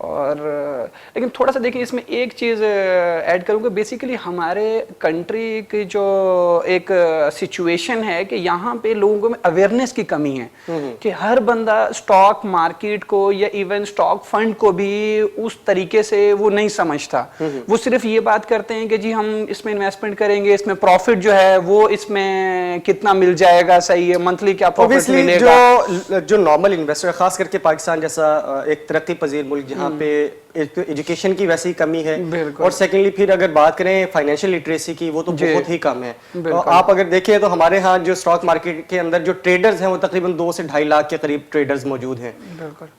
اور لیکن تھوڑا سا دیکھیں اس میں ایک چیز ایڈ کروں گا, بیسیکلی ہمارے کنٹری کی جو ایک سچویشن ہے کہ یہاں پہ لوگوں میں اویئرنیس کی کمی ہے کہ ہر بندہ اسٹاک مارکیٹ کو یا ایون اسٹاک فنڈ کو بھی اس طریقے سے وہ نہیں سمجھتا. وہ صرف یہ بات کرتے ہیں کہ جی ہم اس میں انویسٹمنٹ کریں گے, اس میں پروفٹ جو ہے وہ اس میں کتنا مل جائے گا, صحیح ہے, منتھلی کیا پروفٹ ملے گا. جو نارمل انویسٹر خاص کر کے پاکستان جیسا ایک ترقی پذیر ملک جہاں پہ ایجوکیشن کی ویسی کمی ہے, اور سیکنڈلی پھر اگر بات کریں فائنینشیل لٹریسی کی, وہ تو بہت ہی کم ہے. آپ اگر دیکھیں تو ہمارے ہاں جو اسٹاک مارکیٹ کے اندر جو ٹریڈرز ہیں وہ تقریباً 2 سے 2.5 لاکھ کے قریب ٹریڈرز موجود ہیں.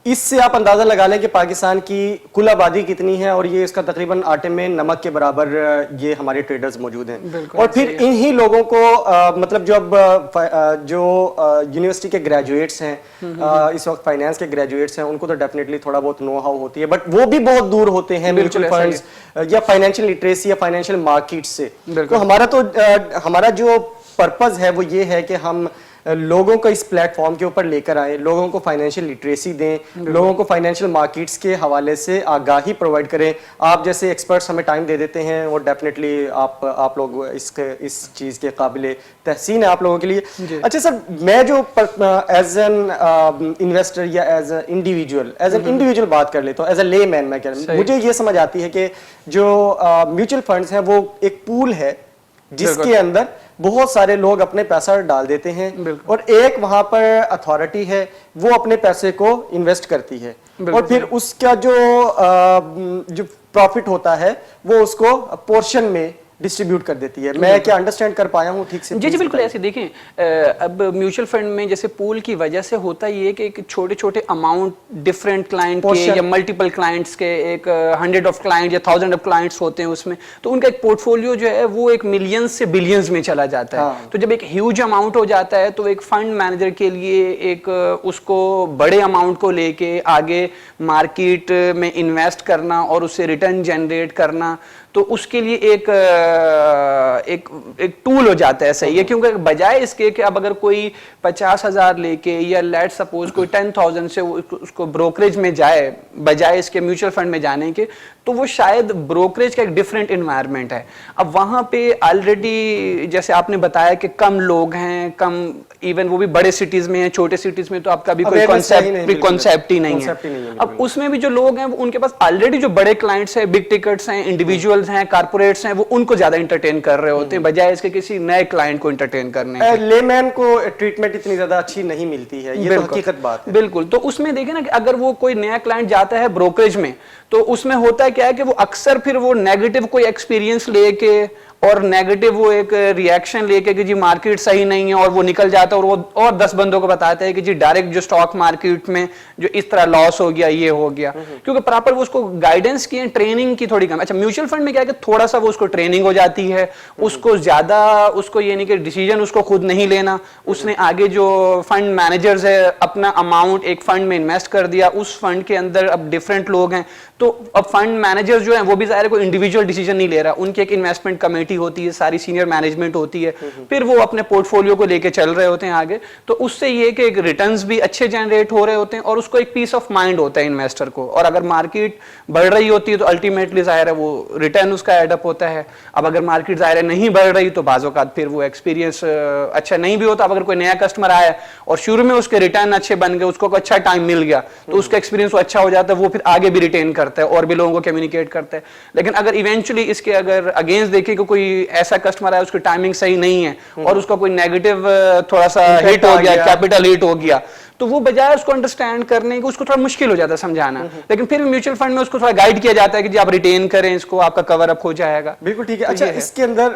اس سے آپ اندازہ لگا لیں کہ پاکستان کی کل آبادی کتنی ہے, اور یہ اس کا تقریباً آٹے میں نمک کے برابر یہ ہمارے ٹریڈرز موجود ہیں. اور پھر انہی لوگوں کو مطلب جو یونیورسٹی کے گریجویٹس ہیں اس وقت فائنانس کے گریجویٹس ہیں, ان کو تو ڈیفینیٹلی تھوڑا بہت نو ہاؤ ہوتی ہے, بٹ وہ بھی بہت دور ہوتے ہیں میوچل فنڈز یا فائنینشیل لٹریسی یا فائنینشیل مارکیٹ سے. تو ہمارا جو پرپز ہے وہ یہ ہے کہ ہم لوگوں کو اس پلیٹ فارم کے اوپر لے کر آئیں, لوگوں کو فائنینشیل لٹریسی دیں, لوگوں کو فائنینشیل مارکیٹس کے حوالے سے آگاہی پرووائڈ کریں. آپ جیسے ایکسپرٹس ہمیں ٹائم دے دیتے ہیں, اور ڈیفینیٹلی آپ لوگ اس چیز کے قابل تحسین ہے آپ لوگوں کے لیے. اچھا سر, میں جو ایز این انویسٹر یا ایز این انڈیویجول بات کر لیتا ہوں, ایز اے لے مین میں کہہ رہا ہوں, مجھے یہ سمجھ آتی ہے کہ جو میوچل فنڈز ہیں وہ ایک پول ہے جس کے اندر بہت سارے لوگ اپنے پیسہ ڈال دیتے ہیں, اور ایک وہاں پر اتھارٹی ہے وہ اپنے پیسے کو انویسٹ کرتی ہے, اور پھر اس کا جو پروفٹ ہوتا ہے وہ اس کو پورشن میں ڈسٹریبیوٹ کر دیتی ہے. میں کیا انڈرسٹینڈ کر پایا ہوں ٹھیک سے؟ جی بالکل ایسے دیکھیں, اب میوچل فنڈ میں جیسے پول کی وجہ سے ہوتا یہ کہ چھوٹے چھوٹے اماؤنٹ ڈفرینٹ کلائنٹ کے یا ملٹیپل کلائنٹس کے, ایک 100 آف کلائنٹ یا 1000 آف کلائنٹس ہوتے ہیں اس میں, تو ان کا ایک پورٹ فولیو جو ہے وہ ایک ملینز سے بلینز میں چلا جاتا ہے. تو جب ایک ہیوج اماؤنٹ ہو جاتا ہے تو ایک فنڈ مینیجر کے لیے ایک اس کو بڑے اماؤنٹ کو لے کے آگے مارکیٹ میں انویسٹ کرنا اور اس سے ریٹرن جنریٹ کرنا, تو اس کے لیے ایک ٹول ہو جاتا ہے. صحیح ہے, کیونکہ بجائے اس کے کہ اب اگر کوئی 50,000 لے کے یا لیٹ سپوز کوئی 10,000 سے اس کو بروکریج میں جائے بجائے اس کے میوچل فنڈ میں جانے کے, تو وہ شاید بروکریج کا ایک ڈفرینٹ انوائرمنٹ ہے. اب وہاں پہ آلریڈی جیسے آپ نے بتایا کہ کم لوگ ہیں, کم ایون وہ بھی بڑے سٹیز میں ہیں, چھوٹے سٹیز میں تو آپ کا بھی کوئی کانسیپٹ ہی نہیں ہے. اب اس میں بھی جو لوگ ہیں ان کے پاس آلریڈی جو بڑے کلائنٹس ہیں, بگ ٹکٹس ہیں, انڈیویجولز ہیں, کارپوریٹس ہیں, وہ ان کو زیادہ انٹرٹین کر رہے ہوتے ہیں بجائے اس کے کسی نئے کلائنٹ کو انٹرٹین کرنے کے. لے مین کو ٹریٹمنٹ اتنی زیادہ اچھی نہیں ملتی ہے, یہ تو حقیقت بات ہے. بالکل, تو اس میں دیکھیں نا کہ اگر وہ کوئی نیا کلائنٹ جاتا ہے بروکریج میں, تو اس میں ہوتا ہے کیا ہے کہ وہ اکثر پھر وہ نیگیٹو کوئی ایکسپیرینس لے کے اور نیگیٹو وہ ایک ریئیکشن لے کے کہ جی مارکیٹ صحیح نہیں ہے, اور وہ نکل جاتا ہے اور وہ اور 10 بندوں کو بتاتا ہے کہ جی ڈائریکٹ جو اسٹاک مارکیٹ میں جو اس طرح لاس ہو گیا, یہ ہو گیا, کیونکہ پراپر وہ اس کو گائیڈنس کی ٹریننگ کی تھوڑی کم. اچھا میوچل فنڈ میں کیا ہے کہ تھوڑا سا وہ اس کو ٹریننگ ہو جاتی ہے, اس کو زیادہ اس کو یہ نہیں کہ ڈیسیجن اس کو خود نہیں لینا, اس نے آگے جو فنڈ مینیجرز ہے اپنا اماؤنٹ ایک فنڈ میں انویسٹ کر دیا, اس فنڈ کے اندر اب ڈفرینٹ لوگ ہیں, تو اب فنڈ مینیجر جو ہیں وہ بھی ظاہر ہے کوئی انڈیویجول ڈیسیجن نہیں لے رہا, ان کی ایک انویسٹمنٹ کمیٹی ہوتی ہے, ساری سینئر مینجمنٹ ہوتی ہے, پھر وہ اپنے پورٹ فولیو کو لے کے چل رہے ہوتے ہیں آگے. تو اس سے یہ کہ ایک ریٹرنز بھی اچھے جنریٹ ہو رہے ہوتے ہیں, اور اس کو ایک پیس آف مائنڈ ہوتا ہے انویسٹر کو. اور اگر مارکیٹ بڑھ رہی ہوتی ہے تو الٹیمیٹلی ظاہر ہے وہ ریٹرن اس کا ایڈ اپ ہوتا ہے. اب اگر مارکیٹ ظاہر ہے نہیں بڑھ رہی تو بعض اوقات پھر وہ ایکسپیرینس اچھا نہیں بھی ہوتا. اب اگر کوئی نیا کسٹمر آیا اور شروع میں اس کے ریٹرن اچھے بن گئے, اس کو اچھا ٹائم مل گیا, تو اس کا ایکسپیرینس اچھا ہو جاتا ہے, وہ پھر آگے بھی ریٹین کرتا ہے اور بھی لوگوں کو کمیونیکیٹ کرتا ہے. لیکن اگر ایونچولی اس کے اگر اگینسٹ دیکھیں کہ کوئی ایسا کسٹمر ہے اس کی ٹائمنگ صحیح نہیں ہے اور اس کا کوئی نیگیٹو تھوڑا سا ہٹ ہو گیا, کیپٹل ہٹ ہو گیا, تو وہ بجائے اس کو انڈرسٹینڈ کرنے کے اس کو تھوڑا مشکل ہو جاتا ہے سمجھانا. لیکن پھر میوچل فنڈ میں اس کو تھوڑا گائیڈ کیا جاتا ہے کہ جی آپ ریٹین کریں اس کو, آپ کا کور اپ ہو جائے گا. بالکل ٹھیک ہے. اچھا اس کے اندر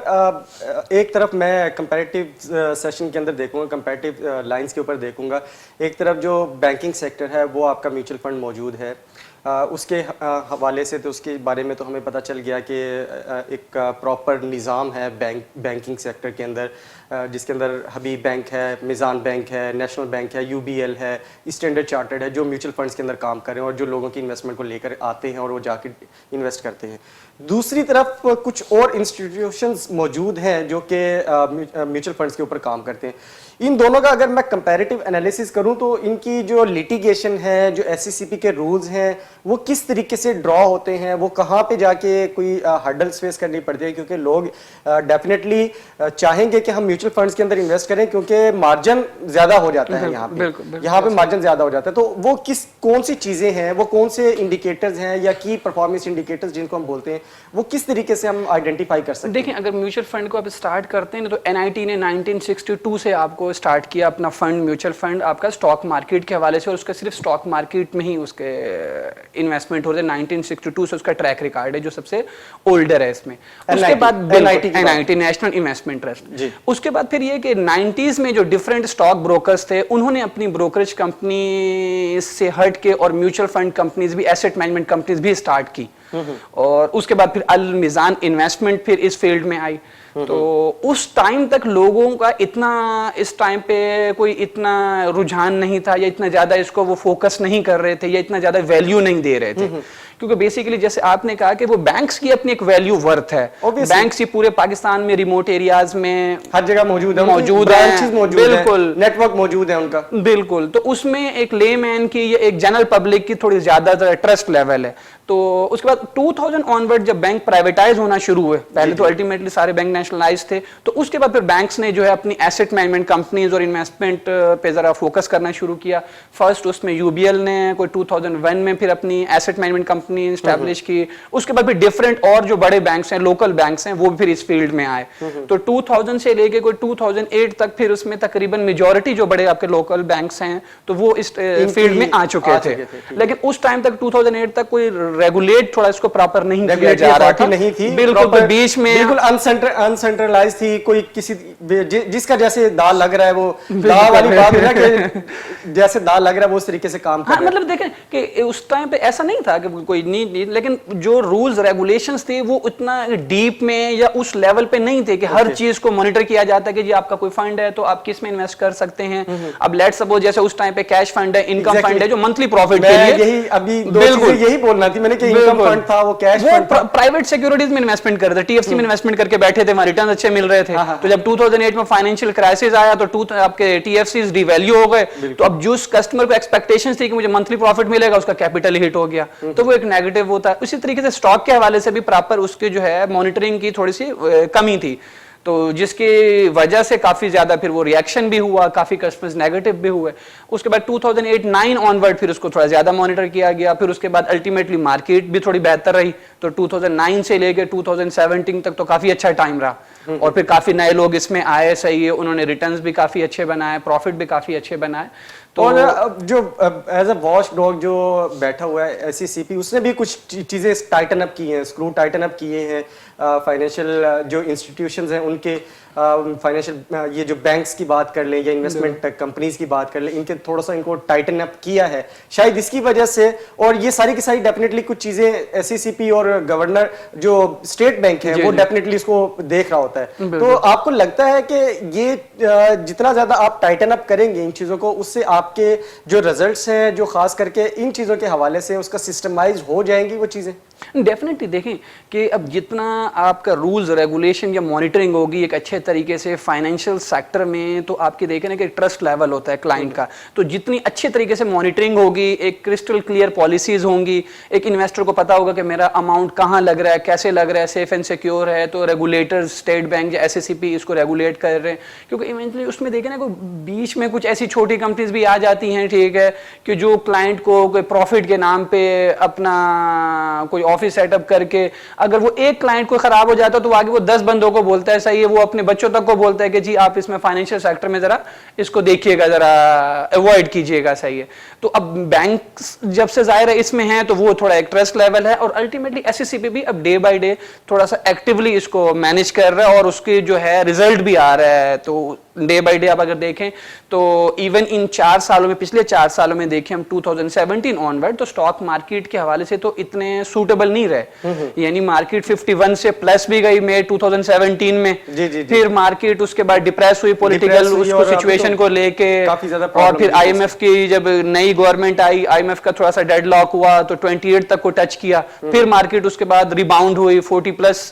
ایک طرف میں کمپیریٹیو سیشن کے اندر دیکھوں گا, کمپیریٹیو لائنز کے اوپر دیکھوں گا, ایک طرف جو بینکنگ سیکٹر ہے وہ آپ کا میوچل فنڈ موجود ہے, اس کے حوالے سے تو اس کے بارے میں تو ہمیں پتہ چل گیا کہ ایک پراپر نظام ہے بینکنگ سیکٹر کے اندر, جس کے اندر حبیب بینک ہے, میزان بینک ہے, نیشنل بینک ہے, UBL ہے, اسٹینڈرڈ چارٹرڈ ہے, جو میوچل فنڈز کے اندر کام کر رہے ہیں اور جو لوگوں کی انویسٹمنٹ کو لے کر آتے ہیں اور وہ جا کے انویسٹ کرتے ہیں. دوسری طرف کچھ اور انسٹیٹیوشنز موجود ہیں جو کہ میوچل فنڈز کے اوپر کام کرتے ہیں. ان دونوں کا اگر میں کمپیریٹیو انالیسس کروں تو ان کی جو لیٹیگیشن ہے, جو SECP کے رولز ہیں, وہ کس طریقے سے ڈرا ہوتے ہیں, وہ کہاں پہ جا کے کوئی ہرڈلز فیس کرنی پڑتی ہے, کیونکہ لوگ ڈیفینیٹلی چاہیں گے کہ ہم میوچل فنڈز کے اندر انویسٹ کریں کیونکہ مارجن زیادہ ہو جاتا ہے یہاں پہ مارجن زیادہ ہو جاتا ہے. تو وہ کون سی چیزیں ہیں, وہ کون سے انڈیکیٹرز ہیں یا کی پرفارمنس انڈیکیٹرز جن کو ہم بولتے ہیں, وہ کس طریقے سے ہم آئیڈینٹیفائی کر سکتے ہیں؟ دیکھیں اگر میوچل فنڈ کو آپ اسٹارٹ کرتے ہیں تو NIT نے 1962 سے آپ کو اسٹارٹ کیا اپنا فنڈ, میوچل فنڈ آپ کا اسٹاک مارکیٹ کے حوالے سے, اور اس کا صرف اسٹاک مارکیٹ میں ہی اس کے انویسٹمنٹ ہوتے ہیں. 1962 سے اس کا ٹریک ریکارڈ ہے جو سب سے اولڈر ہے اس میں. اس کے بعد NIT نیشنل انویسٹمنٹ ٹرسٹ. اس کے بعد پھر یہ کہ 90s میں جو ڈفرینٹ اسٹاک بروکرز تھے انہوں نے اپنی بروکریج کمپنی سے ہٹ کے اور میوچل فنڈ کمپنیز بھی, ایسٹ مینجمنٹ کمپنیز بھی اسٹارٹ کی, اور اس کے بعد پھر المیزان انویسٹمنٹ پھر اس فیلڈ میں آئی. تو اس ٹائم تک لوگوں کا اتنا اس ٹائم پہ کوئی اتنا رجحان نہیں تھا, یا اتنا زیادہ اس کو وہ فوکس نہیں کر رہے تھے, یا اتنا زیادہ ویلیو نہیں دے رہے تھے, کیونکہ بیسیکلی جیسے آپ نے کہا کہ وہ بینکس کی اپنی ایک ویلیو ورتھ ہے. بینکس ہی پورے پاکستان میں ریموٹ ایریاز میں ہر جگہ موجود ہیں, بالکل نیٹ ورک موجود ہے ان کا, بالکل. تو اس میں ایک لے مین کی یا ایک جنرل پبلک کی تھوڑی زیادہ ٹرسٹ لیول ہے. تو اس کے بعد 2000 آنورڈ جب بینک پرائیویٹائز ہونا شروع ہوئے, پہلے تو الٹیمیٹلی سارے بینک نیشنلائز تھے, تو اس کے بعد پھر بینکس نے جو ہے اپنی ایسٹ مینجمنٹ کمپنیز اور انویسٹمنٹ پہ ذرا فوکس کرنا شروع کیا. فرسٹ اس میں UBL نے کوئی 2001 میں پھر اپنی ایسٹ مینجمنٹ کمپنی اسٹیبلش کی. اس کے بعد پھر ڈفرینٹ اور جو بڑے بینکس ہیں, لوکل بینکس ہیں, وہ پھر اس فیلڈ میں آئے. تو 2000 سے لے کے کوئی 2008 تک پھر اس میں تقریباً میجورٹی جو بڑے آپ کے لوکل بینکس ہیں تو وہ اس فیلڈ میں آ چکے تھے. لیکن اس ٹائم تک 2008 تک کوئی ریگولیٹ تھوڑا اس کو پراپر نہیں کیا جا رہا تھا, نہیں تھی بالکل بیچ میں بالکل انسینٹرلائز تھی. کوئی کسی جس کا جیسے دال لگ رہا ہے, وہ دال والی بات ہے کہ جیسے دال لگ رہا ہے وہ اس طریقے سے کام کر رہا ہے. مطلب دیکھیں کہ اس ٹائم پہ ایسا نہیں تھا کہ کوئی نہیں, لیکن جو رولز ریگولیشنز تھے وہ اتنا ڈیپ میں یا اس لیول پہ نہیں تھے کہ ہر چیز کو مانیٹر کیا جاتا ہے کہ جی آپ کا کوئی فنڈ ہے تو آپ کس میں انویسٹ کر سکتے ہیں. اب لیٹ سپوز جیسے اس ٹائم پہ کیش فنڈ ہے, انکم فنڈ ہے جو منتھلی پروفٹ کے لیے, یہی ابھی یہی بولنا تھی میں نے کہ انکم فنڈ تھا, وہ کیش فنڈ تھا, پرائیویٹ سیکیورٹیز میں انویسٹمنٹ کر رہے تھے, TFC میں انویسٹمنٹ کر کے بیٹھے تھے, وہاں ریٹرن اچھے مل رہے تھے. تو جب 2008 میں فائنینشیل کرائسس آیا تو آپ کے TFCs ڈی ویلیو ہو گئے. تو اب جو کسٹمر کو ایکسپیکٹیشنز تھی کہ مجھے منتھلی پروفٹ ملے گا, اس کا کیپٹل ہٹ ہو گیا, تو وہ ایک نیگیٹو ہوتا ہے. اسی طریقے سے اسٹاک کے حوالے سے بھی پراپر اس کے جو ہے مانیٹرنگ کی تھوڑی سی کمی تھی, تو جس کی وجہ سے کافی زیادہ پھر وہ ریئیکشن بھی ہوا, کافی کسٹمرز نیگیٹو بھی ہوئے. اس کے بعد 2008-9 آنورڈ پھر اس کو تھوڑا زیادہ مانیٹر کیا گیا. پھر اس کے بعد الٹیمیٹلی مارکیٹ بھی تھوڑی بہتر رہی, تو 2009 سے لے کے 2017 تک تو کافی اچھا ٹائم رہا, اور پھر کافی نئے لوگ اس میں آئے, صحیح ہے, انہوں نے ریٹرنز بھی کافی اچھے بنائے, پروفٹ بھی کافی اچھے بنائے. اور جو ایز اے واچ ڈاگ جو بیٹھا ہوا ہے SECP, اس نے بھی کچھ چیزیں ٹائٹن اپ کی ہیں, اسکرو ٹائٹن اپ کیے ہیں. فائنینشیل جو انسٹیٹیوشنز ہیں ان کے فائنینشیل, یہ جو بینکس کی بات کر لیں یا انویسٹمنٹ کمپنیز کی بات کر لیں, ان کے تھوڑا سا ان کو ٹائٹن اپ کیا ہے شاید اس کی وجہ سے. اور یہ ساری کی ساری ڈیفینیٹلی کچھ چیزیں SECP اور گورنر جو اسٹیٹ بینک ہے وہ ڈیفینیٹلی اس کو دیکھ رہا ہوتا ہے. تو آپ کو لگتا ہے کہ یہ جتنا زیادہ آپ ٹائٹن اپ کریں گے ان چیزوں کو, اس سے آپ کے جو ریزلٹس ہیں جو خاص کر کے ان چیزوں کے حوالے سے اس کا سسٹمائز ہو جائیں گی وہ چیزیں؟ ڈیفینیٹلی دیکھیں کہ اب جتنا آپ کا رولز ریگولیشن یا مانیٹرنگ ہوگی ایک اچھے طریقے سے فائنینشیل سیکٹر میں, تو آپ کے دیکھیں نا کہ ٹرسٹ لیول ہوتا ہے کلائنٹ کا, تو جتنی اچھے طریقے سے مانیٹرنگ ہوگی, ایک کرسٹل کلیئر پالیسیز ہوں گی, ایک انویسٹر کو پتا ہوگا کہ میرا اماؤنٹ کہاں لگ رہا ہے, کیسے لگ رہا ہے, سیف اینڈ سیکیور ہے, تو ریگولیٹرز اسٹیٹ بینک یا SECP اس کو ریگولیٹ کر رہے ہیں. کیونکہ ایونچولی اس میں دیکھیں نا کوئی بیچ میں کچھ ایسی چھوٹی کمپنیز بھی آ جاتی ہیں, ٹھیک ہے, کہ جو کلائنٹ کو کوئی پروفٹ کے نام پہ اپنا کوئی آفس سیٹ اپ کر کے, اگر وہ ایک کلائنٹ کو خراب ہو جاتا ہے تو وہ آگے وہ 10 بندوں کو بولتا ہے, صحیح ہے, وہ اپنے بچوں تک کو بولتا ہے کہ جی آپ اس میں فائنینشیل سیکٹر میں ذرا اس کو دیکھیے گا, ذرا اوائڈ کیجیے گا, صحیح ہے. تو اب بینک جب سے ظاہر ہے اس میں ہیں تو وہ تھوڑا ایک ٹرسٹ لیول ہے, اور الٹیمیٹلی SECP بھی اب ڈے بائی ڈے تھوڑا سا ایکٹیولی اس کو مینیج کر رہا ہے, اور اس کی جو ہے ریزلٹ بھی آ رہا ہے. تو ڈے بائی ڈے آپ اگر دیکھیں تو ایون ان 4 سالوں میں, پچھلے 4 سالوں میں دیکھیں ہم 2017 آنورڈ, تو اسٹاک مارکیٹ کے حوالے سے تو اتنے سوٹیبل نہیں رہے. یعنی مارکیٹ 51 سے پلس بھی گئی میں 2017 میں, پھر مارکیٹ اس کے بعد ڈپریس ہوئی پولیٹیکل اس کو سچویشن کو لے کے, اور پھر IMF کی جب نئی گورنمنٹ آئی, IMF کا تھوڑا سا ڈیڈ لاک ہوا تو 28 تک کو ٹچ کیا, پھر مارکیٹ اس کے بعد ریباؤنڈ ہوئی, 40 پلس